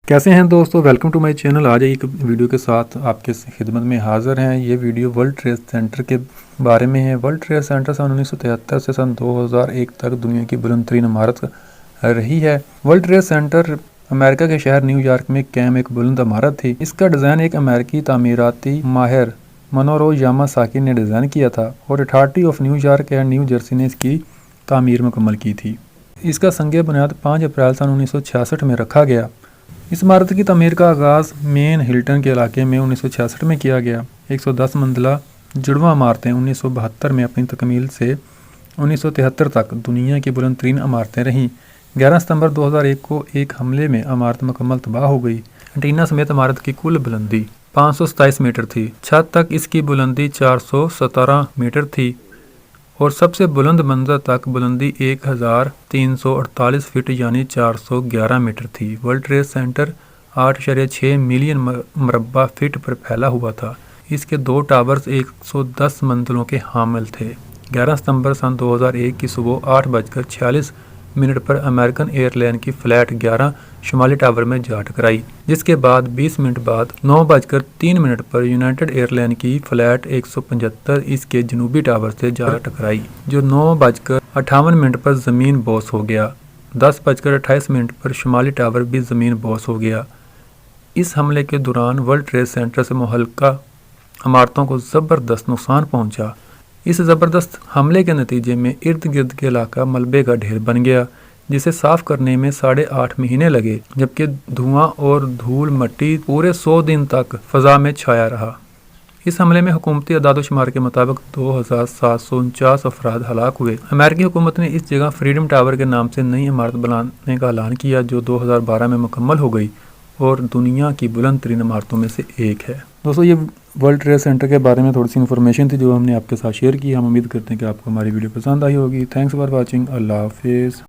कैसे हैं दोस्तों, वेलकम टू माय चैनल। आज एक वीडियो के साथ आपके खिदमत में हाज़िर हैं। ये वीडियो वर्ल्ड ट्रेड सेंटर के बारे में है। वर्ल्ड ट्रेड सेंटर सन 1973 से सन 2001 तक दुनिया की बुलंद तरीन इमारत रही है। वर्ल्ड ट्रेड सेंटर अमेरिका के शहर न्यूयॉर्क में कायम एक बुलंद इमारत थी। इसका डिज़ाइन एक अमेरिकी तामीराती माहिर मनोरो यामासाकी ने डिज़ाइन किया था और authority of New York and new Jersey ने इसकी तामीर मुकम्मल की थी। इसका संग बुनियाद 5 अप्रैल सन 1966 में रखा गया। इस इमारत की तमीर का आगाज़ मेन हिल्टन के इलाके में 1966 में किया गया। 110 मंजिला जुड़वा इमारतें 1972 में अपनी तकमील से 1973 तक दुनिया की बुलंद तरीन इमारतें रहीं। 11 सितंबर 2001 को एक हमले में इमारत मुकम्मल तबाह हो गई। एंटीना समेत इमारत की कुल बुलंदी 527 मीटर थी। छत तक इसकी बुलंदी 417 मीटर थी और सबसे बुलंद मंजर तक बुलंदी 1348 फीट यानी 411 मीटर थी। वर्ल्ड ट्रेड सेंटर 8.6 मिलियन मरबा फीट पर फैला हुआ था। इसके 2 टावर्स 110 मंजिलों के हामिल थे। 11 सितंबर सन 2001 की सुबह 8:46 पर अमेरिकन एयरलाइन की फ़्लाइट 11 शुमाली टावर में जा टकराई, जिसके बाद 20 मिनट बाद 9:03 पर यूनाइटेड एयरलाइन की फ़्लाइट 175 इसके जनूबी टावर से जा टकराई, जो 9:58 पर ज़मीन बोस हो गया। 10:28 पर शुमाली टावर भी ज़मीन बोस हो गया। इस हमले के दौरान वर्ल्ड ट्रेड सेंटर से मुहल्का इमारतों को ज़बरदस्त नुकसान पहुंचा। इस ज़बरदस्त हमले के नतीजे में इर्द गिर्द के इलाका मलबे का ढेर बन गया, जिसे साफ करने में 8.5 महीने लगे, जबकि धुआं और धूल मट्टी पूरे 100 दिन तक फ़ज़ा में छाया रहा। इस हमले में हुकूमती अदाद-ओ-शुमार के मुताबिक 2749 अफराद हलाक हुए। अमेरिकी हुकूमत ने इस जगह फ्रीडम टावर के नाम से नई इमारत बनाने का ऐलान किया, जो 2012 में मुकम्मल हो गई और दुनिया की बुलंद तरीन इमारतों में से एक है। दोस्तों, ये वर्ल्ड ट्रेड सेंटर के बारे में थोड़ी सी इन्फॉर्मेशन थी जो हमने आपके साथ शेयर की। हम उम्मीद करते हैं कि आपको हमारी वीडियो पसंद आई होगी। Thanks for watching. अल्लाह हाफिज़।